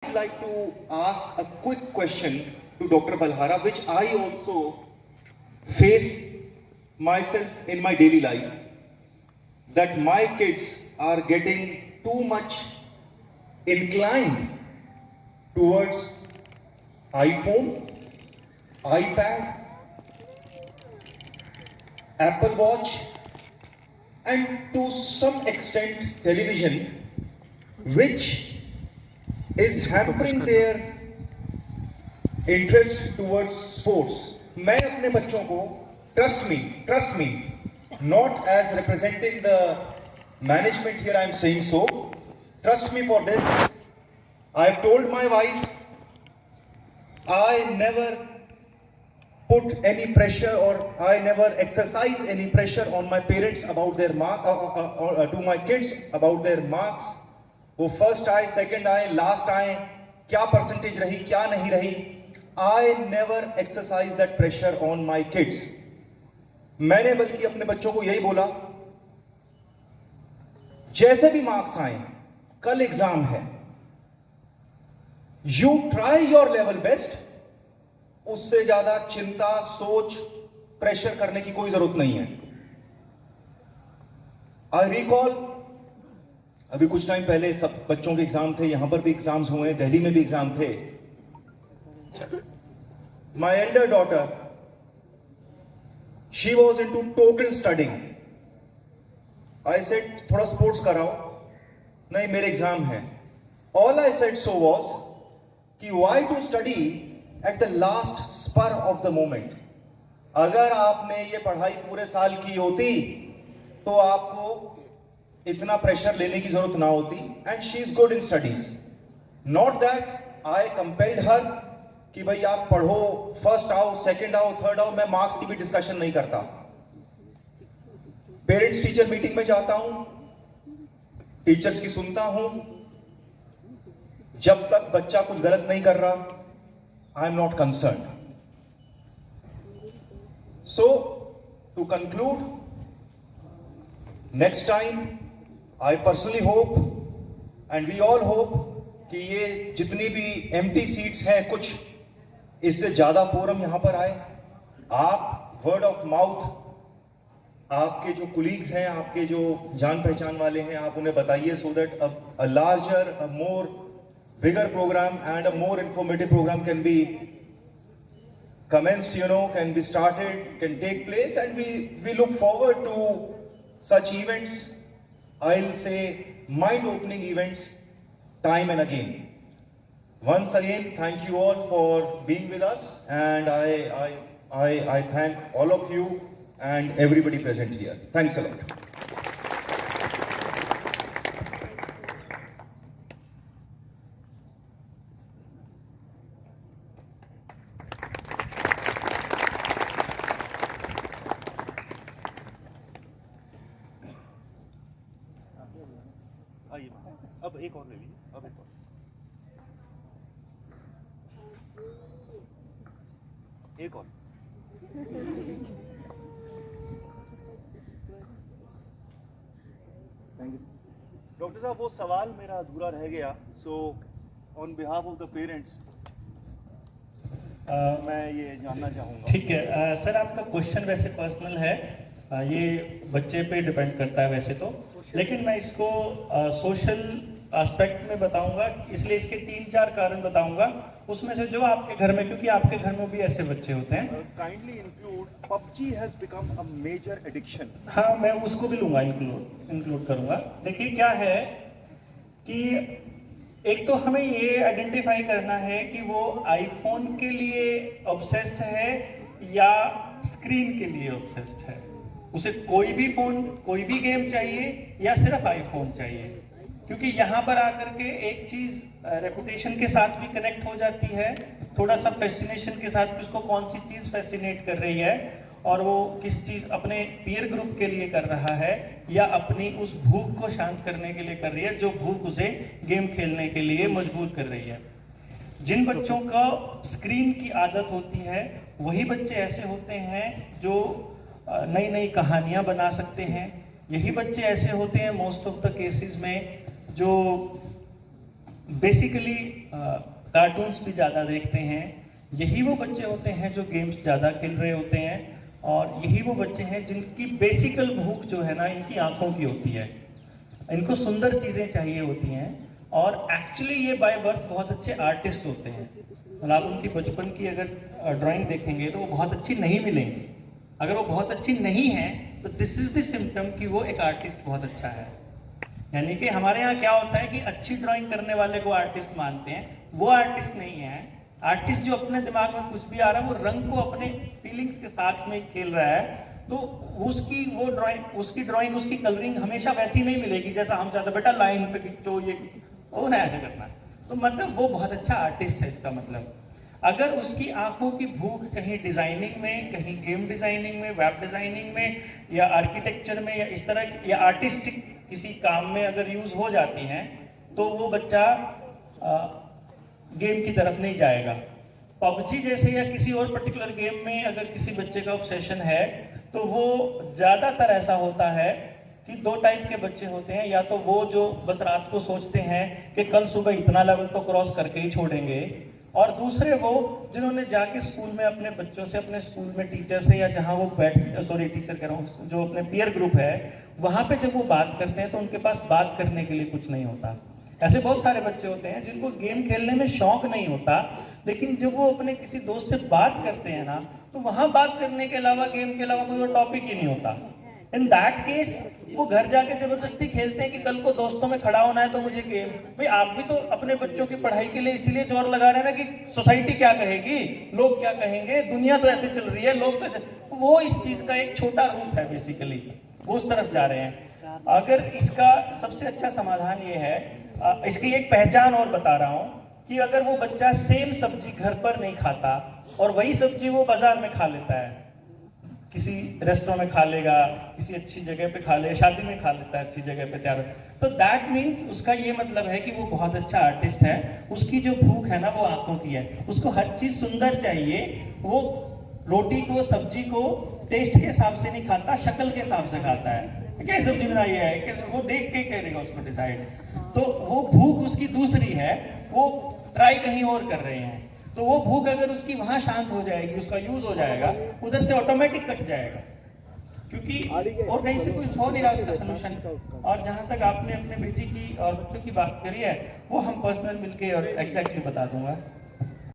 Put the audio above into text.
I'd like to ask a quick question to Dr. Balhara, which I also face myself in my daily life, that my kids are getting too much inclined towards iPhone, iPad, Apple Watch, and to some extent television, which is hampering their interest towards sports. मैं अपने बच्चों को trust me, not as representing the management here I am saying so, trust me for this. I have told my wife I never put any pressure or I never exercise any pressure on my parents about their mark to my kids about their marks. वो first आए, second आए, last आए, क्या percentage रही, क्या नहीं रही. I never exercise that pressure on my kids. मैंने बल्कि अपने बच्चों को यही बोला, जैसे भी मार्क्स आए, कल एग्जाम है, you try your level best. उससे ज्यादा चिंता, सोच, प्रेशर करने की कोई जरूरत नहीं है. आई रिकॉल, अभी कुछ टाइम पहले सब बच्चों के एग्जाम थे, यहां पर भी एग्जाम्स हुए, दिल्ली में भी एग्जाम थे. My elder daughter, she was into total studying. I said थोड़ा स्पोर्ट्स कराओ. नहीं, मेरे एग्जाम है. All I said so was कि why to study at the last spur of the moment. अगर आपने ये पढ़ाई पूरे साल की होती तो आपको इतना प्रेशर लेने की जरूरत ना होती. And she is good in studies. Not that I compelled हर कि भाई आप पढ़ो, फर्स्ट आओ, सेकंड आओ, थर्ड आओ. मैं मार्क्स की भी डिस्कशन नहीं करता. पेरेंट्स टीचर मीटिंग में जाता हूं, टीचर्स की सुनता हूं. जब तक बच्चा कुछ गलत नहीं कर रहा, I am not concern. So to conclude, next time I personally hope and we all hope कि ये जितनी भी empty seats हैं, कुछ इससे ज्यादा फोरम यहां पर आए. आप word of mouth, आपके जो colleagues हैं, आपके जो जान पहचान वाले हैं, आप उन्हें बताइए, so that a larger, a more bigger program and a more informative program can be commenced, can be started, can take place, and we look forward to such events. I'll say mind-opening events time and again. Once again, thank you all for being with us, and I thank all of you and everybody present here. Thanks a lot. अब एक और ले लीजिए. अब एक और. एक और. डॉक्टर साहब, वो सवाल मेरा अधूरा रह गया. So on behalf of the parents मैं ये जानना चाहूँगा. ठीक है सर, आपका क्वेश्चन वैसे पर्सनल है, ये बच्चे पे डिपेंड करता है वैसे तो, लेकिन मैं इसको सोशल एस्पेक्ट में बताऊंगा, इसलिए इसके 3-4 कारण बताऊंगा. उसमें से जो आपके घर में, क्योंकि आपके घर में भी ऐसे बच्चे होते हैं. Kindly include PUBG has become a major addiction. हाँ, मैं उसको भी लूंगा, इंक्लूड करूंगा. देखिए क्या है कि एक तो हमें ये आइडेंटिफाई करना है कि वो आईफोन के लिए ऑब्सेस्ड है या स्क्रीन के लिए ऑब्सेस्ड है. उसे कोई भी फोन, कोई भी गेम चाहिए या सिर्फ आईफोन चाहिए. क्योंकि यहाँ पर आकर के एक चीज रेपुटेशन के साथ भी कनेक्ट हो जाती है, थोड़ा सा फैसिनेशन के साथ कि उसको कौन सी चीज फैसिनेट कर रही है और वो किस चीज अपने पीयर ग्रुप के लिए कर रहा है या अपनी उस भूख को शांत करने के लिए कर रही है, जो भूख उसे गेम खेलने के लिए मजबूर कर रही है. जिन बच्चों का स्क्रीन की आदत होती है, वही बच्चे ऐसे होते हैं जो नई नई कहानियां बना सकते हैं. यही बच्चे ऐसे होते हैं मोस्ट ऑफ द केसेस में जो बेसिकली कार्टून्स भी ज़्यादा देखते हैं। यही वो बच्चे होते हैं जो गेम्स ज़्यादा खेल रहे होते हैं, और यही वो बच्चे हैं जिनकी बेसिकल भूख जो है ना इनकी आंखों की होती है। इनको सुंदर चीज़ें चाहिए होती हैं, और एक्चुअली ये बाय बर्थ बहुत अच्छे आर्टिस्ट होते हैं। मतलब आप उनकी बचपन की अगर ड्राइंग देखेंगे तो वो बहुत अच्छी नहीं मिलेंगी। अगर वो बहुत अच्छी नहीं है तो दिस इज द सिम्टम कि वो एक आर्टिस्ट बहुत अच्छा है। यानी कि हमारे यहाँ क्या होता है कि अच्छी ड्राइंग करने वाले को आर्टिस्ट मानते हैं, वो आर्टिस्ट नहीं है। आर्टिस्ट जो अपने दिमाग में कुछ भी आ रहा है वो रंग को अपने फीलिंग्स के साथ में खेल रहा है, तो उसकी वो ड्राइंग उसकी कलरिंग हमेशा वैसी नहीं मिलेगी जैसा हम चाहते हैं, बेटा लाइन पे खींचो ये वो ना ऐसे करना। तो मतलब वो बहुत अच्छा आर्टिस्ट है। इसका मतलब अगर उसकी आंखों की भूख कहीं डिजाइनिंग में, कहीं गेम डिजाइनिंग में, वेब डिजाइनिंग में, या आर्किटेक्चर में, या इस तरह या आर्टिस्टिक किसी काम में अगर यूज हो जाती हैं, तो वो बच्चा गेम की तरफ नहीं जाएगा। पबजी जैसे या किसी और पर्टिकुलर गेम में अगर किसी बच्चे का ऑब्सेशन है, तो वो ज़्यादातर ऐसा होता है कि दो टाइप के बच्चे होते हैं। या तो वो जो बस रात को सोचते हैं कि कल सुबह इतना लेवल तो क्रॉस करके ही छोड़ेंगे, और दूसरे वो जिन्होंने जाके स्कूल में अपने बच्चों से, अपने स्कूल में टीचर से, या जहाँ वो टीचर कह रहा हूँ, जो अपने पीयर ग्रुप है वहाँ पे जब वो बात करते हैं तो उनके पास बात करने के लिए कुछ नहीं होता। ऐसे बहुत सारे बच्चे होते हैं जिनको गेम खेलने में शौक नहीं होता, लेकिन जब वो अपने किसी दोस्त से बात करते हैं ना, तो वहाँ बात करने के अलावा, गेम के अलावा कोई और टॉपिक ही नहीं होता। इन दैट केस वो घर जाके जबरदस्ती खेलते हैं कि कल को दोस्तों में खड़ा होना है तो मुझे गेम। भाई आप भी तो अपने बच्चों की पढ़ाई के लिए इसीलिए जोर लगा रहे हैं ना कि सोसाइटी क्या कहेगी, लोग क्या कहेंगे, दुनिया तो ऐसे चल रही है, लोग तो वो इस चीज का एक छोटा रूप है। बेसिकली वो उस तरफ जा रहे हैं। अगर इसका सबसे अच्छा समाधान ये है, इसकी एक पहचान और बता रहा हूँ कि अगर वो बच्चा सेम सब्जी घर पर नहीं खाता और वही सब्जी वो बाजार में खा लेता है, किसी रेस्टोरेंट में खा लेगा, किसी अच्छी जगह पे खा ले, शादी में खा लेता है अच्छी जगह पे तैयार, तो दैट मीन्स उसका ये मतलब है कि वो बहुत अच्छा आर्टिस्ट है। उसकी जो भूख है ना वो आंखों की है, उसको हर चीज सुंदर चाहिए। वो रोटी को, सब्जी को टेस्ट के हिसाब से नहीं खाता, शक्ल के हिसाब से खाता है। क्या सब्जी बनाई है कि वो देख के करेगा उसको डिसाइड। तो वो भूख उसकी दूसरी है, वो ट्राई कहीं और कर रहे हैं। तो वो भूख अगर उसकी वहां शांत हो जाएगी, उसका यूज हो जाएगा, उधर से ऑटोमेटिक कट जाएगा, क्योंकि और कहीं से कुछ हो नहीं रहा उसका सोल्यूशन। और जहां तक आपने अपने बेटी की और बच्चों की बात करी है, वो हम पर्सनल मिलके और एग्जैक्टली बता दूंगा।